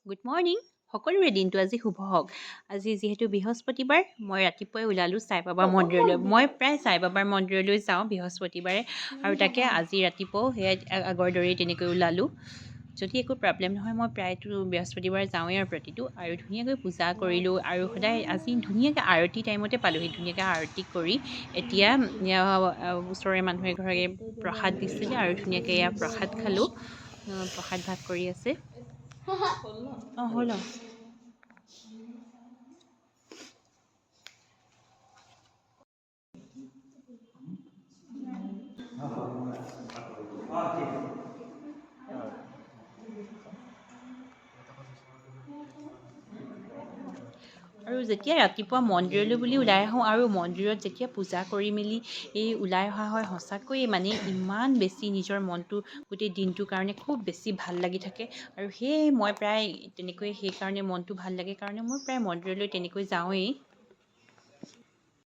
Good morning সকলোৰে দিনটো আজি শুভ হওক। আজি যিহেতু বৃহস্পতিবাৰ মই ৰাতিপুৱাই ওলালোঁ সাই বাবাৰ মন্দিৰলৈ। মই প্ৰায় সাই বাবাৰ মন্দিৰলৈ যাওঁ বৃহস্পতিবাৰে আৰু তাকে আজি ৰাতিপুৱাও সেয়া আগৰ দৰেই তেনেকৈ ওলালোঁ। যদি একো প্ৰব্লেম নহয় মই প্ৰায়তো বৃহস্পতিবাৰে যাওঁৱেই আৰু প্ৰতিটো আৰু ধুনীয়াকৈ পূজা কৰিলোঁ আৰু সদায় আজি ধুনীয়াকৈ আৰতি টাইমতে পালোঁহি। ধুনীয়াকৈ আৰতি কৰি এতিয়া ওচৰৰে মানুহে ঘৰে প্ৰসাদ দিছিলে আৰু ধুনীয়াকৈ এয়া প্ৰসাদ খালোঁ। প্ৰসাদ ভাগ কৰি আছে। অঁ হ'ল। আৰু যেতিয়া ৰাতিপুৱা মন্দিৰলৈ বুলি ওলাই আহোঁ আৰু মন্দিৰত যেতিয়া পূজা কৰি মেলি ওলাই অহা হয় সঁচাকৈয়ে মানে ইমান বেছি নিজৰ মনটো গোটেই দিনটোৰ কাৰণে খুব বেছি ভাল লাগি থাকে আৰু সেয়ে মই প্ৰায় তেনেকৈ সেইকাৰণে মনটো ভাল লাগে কাৰণে মই প্ৰায় মন্দিৰলৈ তেনেকৈ যাওঁৱেই।